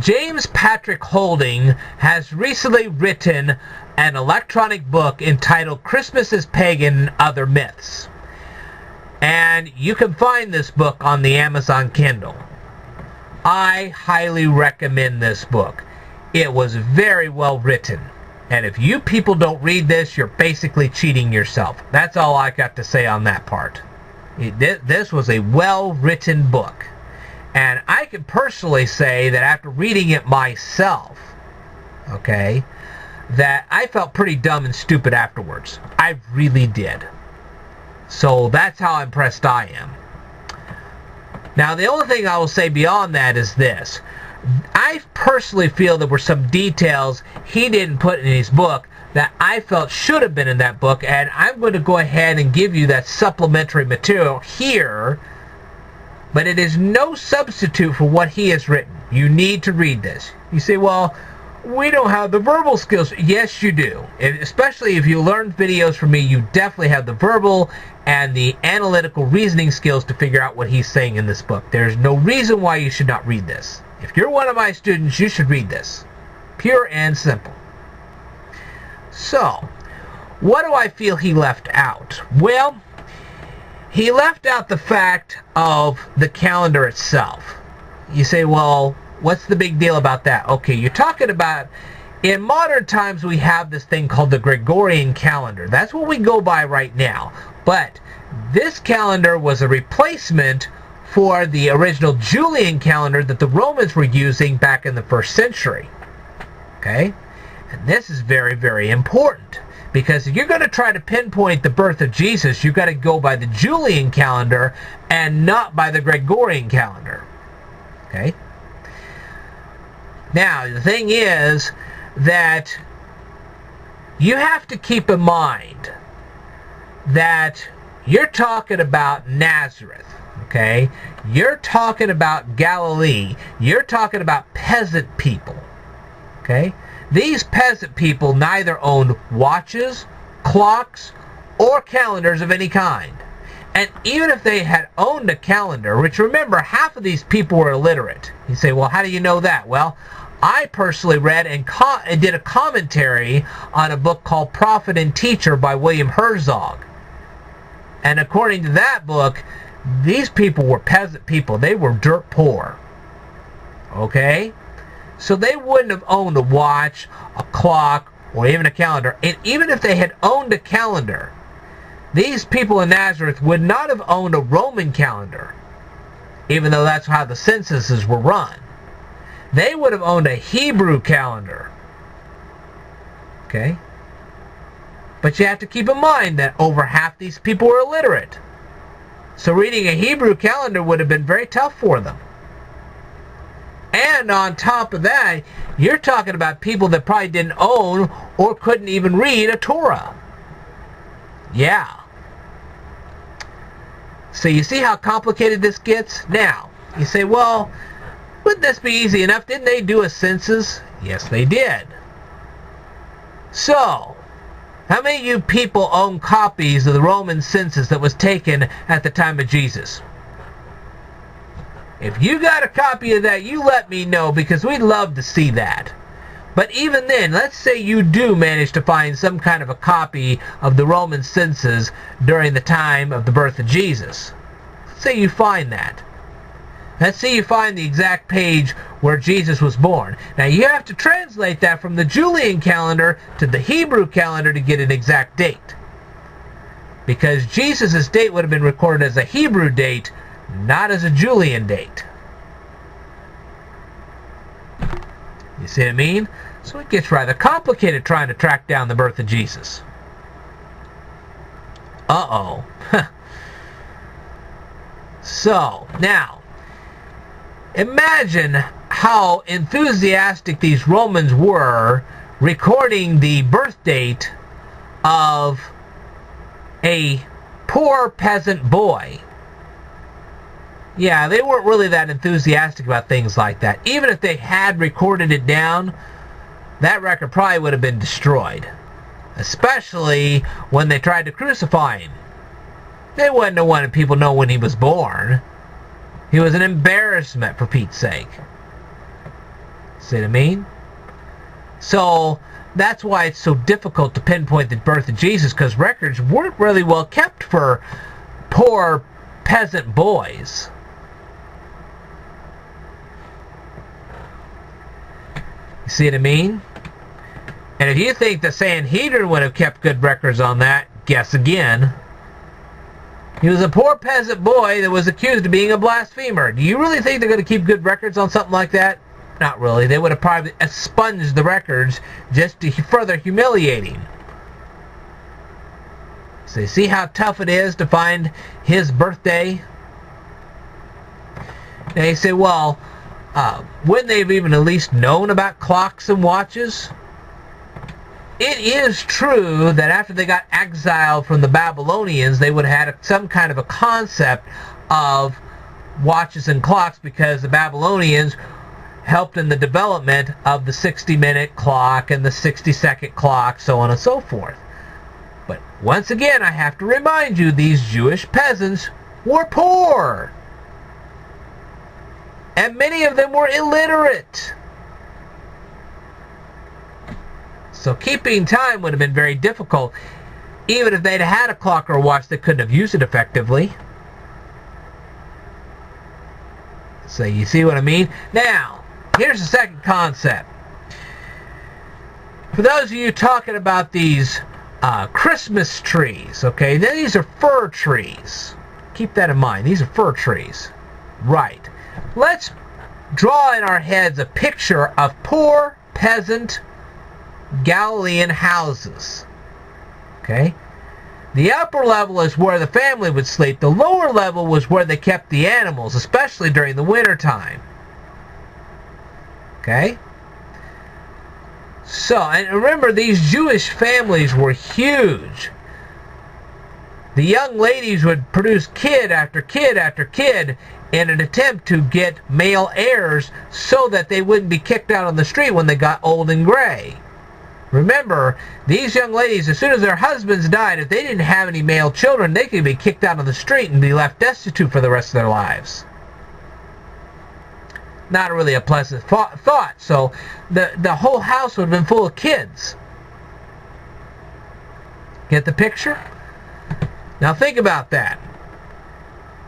James Patrick Holding has recently written an electronic book entitled Christmas is Pagan and Other Myths. And you can find this book on the Amazon Kindle. I highly recommend this book. It was very well written. And if you people don't read this, you're basically cheating yourself. That's all I got to say on that part. This was a well-written book. And I can personally say that after reading it myself, okay, that I felt pretty dumb and stupid afterwards. I really did. So that's how impressed I am. Now, the only thing I will say beyond that is this. I personally feel there were some details he didn't put in his book that I felt should have been in that book, and I'm going to go ahead and give you that supplementary material here, but it is no substitute for what he has written. You need to read this. You say, well, we don't have the verbal skills. Yes, you do. Especially if you learn videos from me, you definitely have the verbal and the analytical reasoning skills to figure out what he's saying in this book. There's no reason why you should not read this. If you're one of my students, you should read this. Pure and simple. So, what do I feel he left out? Well, he left out the fact of the calendar itself. You say, well, what's the big deal about that? Okay, you're talking about, in modern times we have this thing called the Gregorian calendar. That's what we go by right now. But this calendar was a replacement for the original Julian calendar that the Romans were using back in the 1st century. Okay? And this is very, very important. Because if you're going to try to pinpoint the birth of Jesus, you've got to go by the Julian calendar and not by the Gregorian calendar. Okay? Now, the thing is that you have to keep in mind that you're talking about Nazareth. Okay? You're talking about Galilee. You're talking about peasant people. Okay? These peasant people neither owned watches, clocks, or calendars of any kind. And even if they had owned a calendar, which remember, half of these people were illiterate. You say, well, how do you know that? Well, I personally read and did a commentary on a book called Prophet and Teacher by William Herzog. And according to that book, these people were peasant people. They were dirt poor. Okay? So they wouldn't have owned a watch, a clock, or even a calendar. And even if they had owned a calendar, these people in Nazareth would not have owned a Roman calendar, even though that's how the censuses were run. They would have owned a Hebrew calendar. Okay? But you have to keep in mind that over half these people were illiterate. So reading a Hebrew calendar would have been very tough for them. And on top of that, you're talking about people that probably didn't own or couldn't even read a Torah. Yeah. So you see how complicated this gets? Now, you say, well, wouldn't this be easy enough? Didn't they do a census? Yes, they did. So, how many of you people own copies of the Roman census that was taken at the time of Jesus? If you got a copy of that, you let me know, because we'd love to see that. But even then, let's say you do manage to find some kind of a copy of the Roman census during the time of the birth of Jesus. Let's say you find that. Let's say you find the exact page where Jesus was born. Now you have to translate that from the Julian calendar to the Hebrew calendar to get an exact date. Because Jesus' date would have been recorded as a Hebrew date, not as a Julian date. You see what I mean? So it gets rather complicated trying to track down the birth of Jesus. Uh-oh. So, now, imagine how enthusiastic these Romans were recording the birth date of a poor peasant boy. Yeah, they weren't really that enthusiastic about things like that. Even if they had recorded it down, that record probably would have been destroyed. Especially when they tried to crucify him. They wouldn't have wanted people to know when he was born. He was an embarrassment, for Pete's sake. See what I mean? So that's why it's so difficult to pinpoint the birth of Jesus, because records weren't really well kept for poor peasant boys. You see what I mean? And if you think the Sanhedrin would have kept good records on that, guess again. He was a poor peasant boy that was accused of being a blasphemer. Do you really think they're going to keep good records on something like that? Not really. They would have probably expunged the records just to further humiliate him. So you see how tough it is to find his birthday? Now you say, well, wouldn't they have even at least known about clocks and watches? It is true that after they got exiled from the Babylonians, they would have had some kind of a concept of watches and clocks, because the Babylonians helped in the development of the 60-minute clock and the 60-second clock, so on and so forth. But once again, I have to remind you, these Jewish peasants were poor. And many of them were illiterate. So keeping time would have been very difficult. Even if they'd had a clock or a watch, they couldn't have used it effectively. So you see what I mean? Now, here's the second concept. For those of you talking about these Christmas trees, okay, these are fir trees. Keep that in mind. These are fir trees. Right. Let's draw in our heads a picture of poor peasant Galilean houses. Okay? The upper level is where the family would sleep. The lower level was where they kept the animals, especially during the winter time. Okay? So, and remember, these Jewish families were huge. The young ladies would produce kid after kid after kid in an attempt to get male heirs so that they wouldn't be kicked out on the street when they got old and gray. Remember, these young ladies, as soon as their husbands died, if they didn't have any male children, they could be kicked out on the street and be left destitute for the rest of their lives. Not really a pleasant thought. So the whole house would have been full of kids. Get the picture? Now think about that.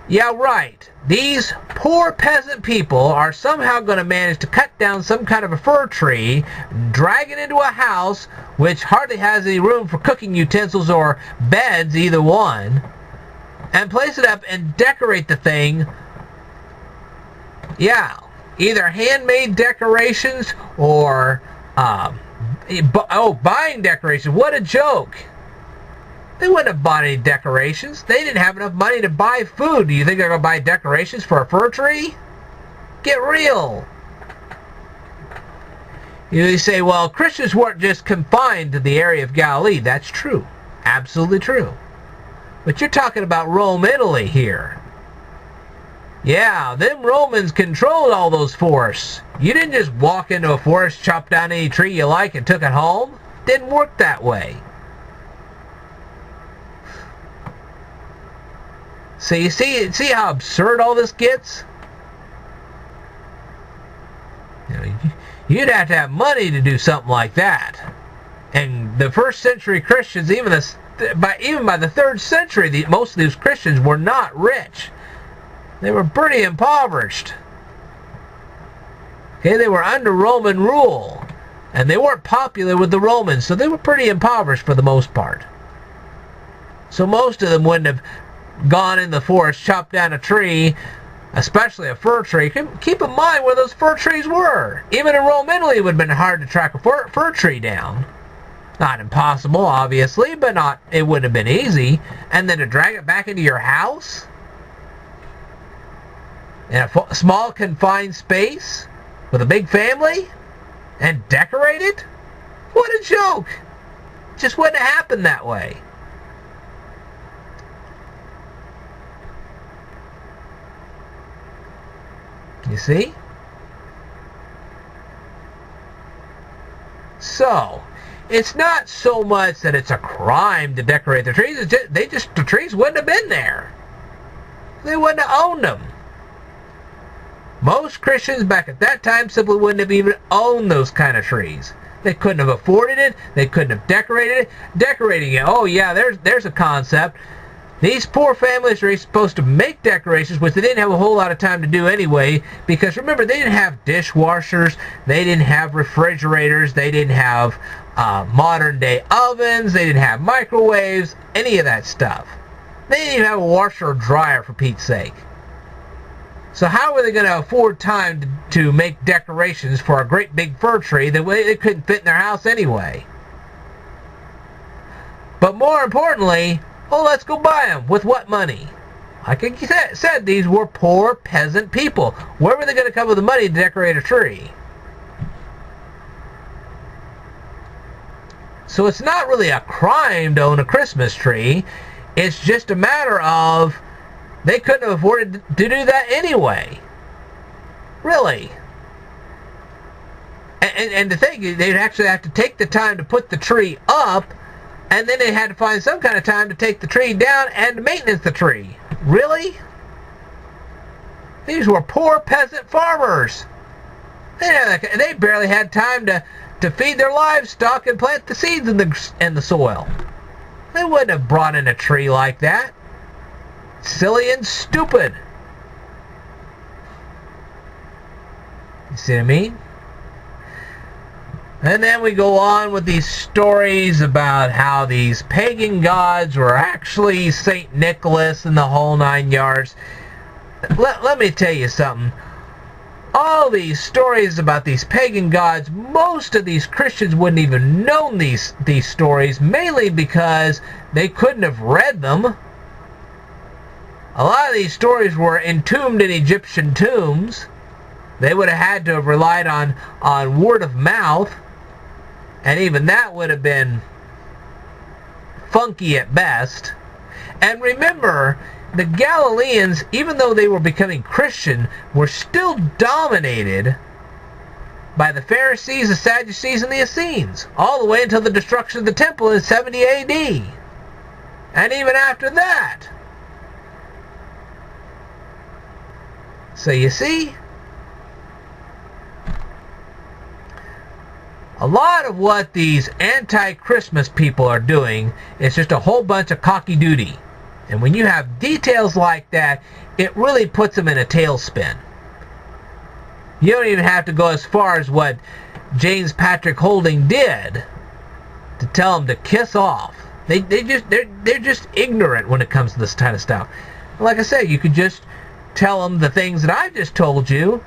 Yeah, right. These poor peasant people are somehow going to manage to cut down some kind of a fir tree, drag it into a house which hardly has any room for cooking utensils or beds, either one, and place it up and decorate the thing. Yeah, either handmade decorations or buying decorations. What a joke. They wouldn't have bought any decorations. They didn't have enough money to buy food. Do you think they're going to buy decorations for a fir tree? Get real. You say, well, Christians weren't just confined to the area of Galilee. That's true. Absolutely true. But you're talking about Rome, Italy here. Yeah, them Romans controlled all those forests. You didn't just walk into a forest, chop down any tree you like, and took it home. Didn't work that way. So you see how absurd all this gets? You'd have to have money to do something like that. And the first century Christians, even by the 3rd century, most of these Christians were not rich. They were pretty impoverished. Okay, they were under Roman rule. And they weren't popular with the Romans, so they were pretty impoverished for the most part. So most of them wouldn't have gone in the forest, chopped down a tree, especially a fir tree. Keep in mind where those fir trees were. Even in Rome, Italy, it would have been hard to track a fir tree down. Not impossible, obviously, but it wouldn't have been easy. And then to drag it back into your house in a small confined space with a big family and decorate it? What a joke. Just wouldn't have happened that way. You see? So, it's not so much that it's a crime to decorate the trees. It's just the trees wouldn't have been there. They wouldn't have owned them. Most Christians back at that time simply wouldn't have even owned those kind of trees. They couldn't have afforded it. They couldn't have decorated it. Decorating it, oh yeah, there's a concept. These poor families are supposed to make decorations, which they didn't have a whole lot of time to do anyway, because remember, they didn't have dishwashers, they didn't have refrigerators, they didn't have modern day ovens, they didn't have microwaves, any of that stuff. They didn't even have a washer or dryer, for Pete's sake. So how were they going to afford time to make decorations for a great big fir tree that they couldn't fit in their house anyway? But more importantly, well, let's go buy them. With what money? Like I said, these were poor peasant people. Where were they going to come with the money to decorate a tree? So it's not really a crime to own a Christmas tree. It's just a matter of they couldn't have afforded to do that anyway. Really. And the thing is, they'd actually have to take the time to put the tree up, and then they had to find some kind of time to take the tree down and to maintenance the tree. Really? These were poor peasant farmers. They barely had time to feed their livestock and plant the seeds in the soil. They wouldn't have brought in a tree like that. Silly and stupid. You see what I mean? And then we go on with these stories about how these pagan gods were actually St. Nicholas and the whole 9 yards. Let me tell you something. All these stories about these pagan gods, most of these Christians wouldn't even known these stories, mainly because they couldn't have read them. A lot of these stories were entombed in Egyptian tombs. They would have had to have relied on word of mouth. And even that would have been funky at best. And remember, the Galileans, even though they were becoming Christian, were still dominated by the Pharisees, the Sadducees, and the Essenes, all the way until the destruction of the temple in 70 AD. And even after that. So you see, a lot of what these anti-Christmas people are doing is just a whole bunch of cocky duty. And when you have details like that, it really puts them in a tailspin. You don't even have to go as far as what James Patrick Holding did to tell them to kiss off. They're just ignorant when it comes to this kind of stuff. Like I said, you could just tell them the things that I just told you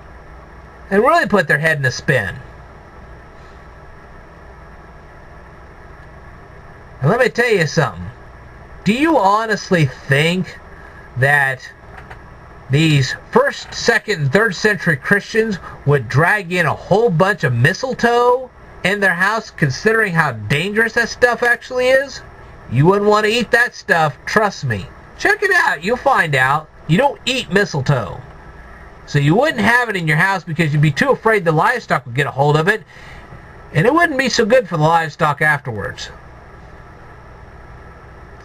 and really put their head in a spin. And let me tell you something. Do you honestly think that these 1st, 2nd, and 3rd century Christians would drag in a whole bunch of mistletoe in their house, considering how dangerous that stuff actually is? You wouldn't want to eat that stuff, trust me. Check it out, you'll find out. You don't eat mistletoe. So you wouldn't have it in your house because you'd be too afraid the livestock would get a hold of it, and it wouldn't be so good for the livestock afterwards.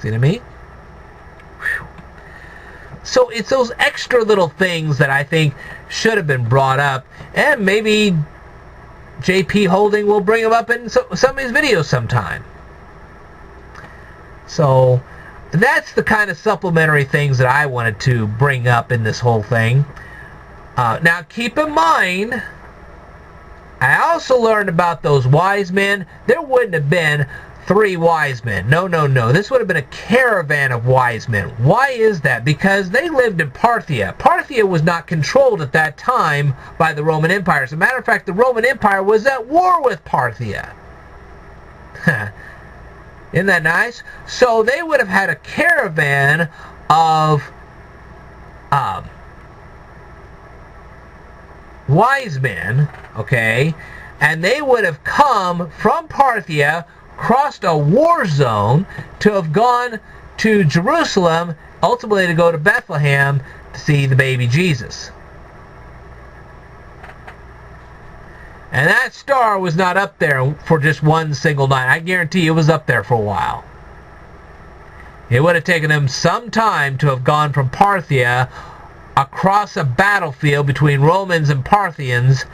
See what I mean? Whew. So it's those extra little things that I think should have been brought up, and maybe JP Holding will bring them up in some of his videos sometime. So that's the kind of supplementary things that I wanted to bring up in this whole thing. Now keep in mind, I also learned about those wise men. There wouldn't have been 3 wise men. No. This would have been a caravan of wise men. Why is that? Because they lived in Parthia. Parthia was not controlled at that time by the Roman Empire. As a matter of fact, the Roman Empire was at war with Parthia. Isn't that nice? So they would have had a caravan of wise men, okay? And they would have come from Parthia, crossed a war zone to have gone to Jerusalem, ultimately to go to Bethlehem to see the baby Jesus. And that star was not up there for just one single night. I guarantee you it was up there for a while. It would have taken them some time to have gone from Parthia across a battlefield between Romans and Parthians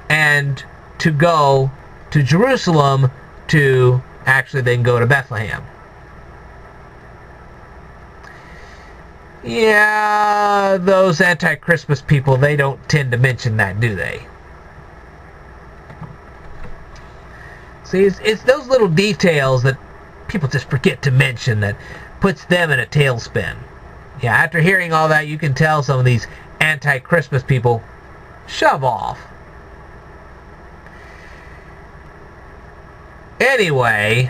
and to go to Jerusalem to actually then go to Bethlehem. Yeah, those anti-Christmas people, they don't tend to mention that, do they? See, it's those little details that people just forget to mention that puts them in a tailspin. Yeah, after hearing all that, you can tell some of these anti-Christmas people, shove off. Anyway,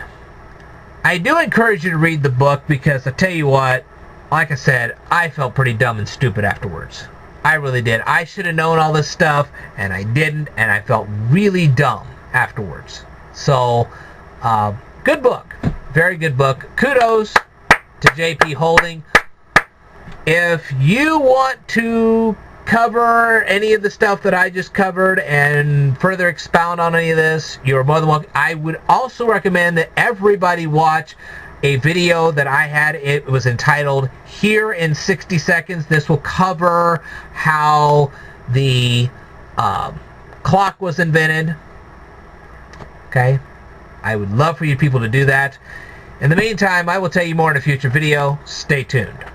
I do encourage you to read the book because I tell you what, like I said, I felt pretty dumb and stupid afterwards. I really did. I should have known all this stuff, and I didn't, and I felt really dumb afterwards. So, good book. Very good book. Kudos to JP Holding. If you want to cover any of the stuff that I just covered and further expound on any of this, you're more than welcome. I would also recommend that everybody watch a video that I had. It was entitled Here in 60 Seconds. This will cover how the clock was invented. Okay? I would love for you people to do that. In the meantime, I will tell you more in a future video. Stay tuned.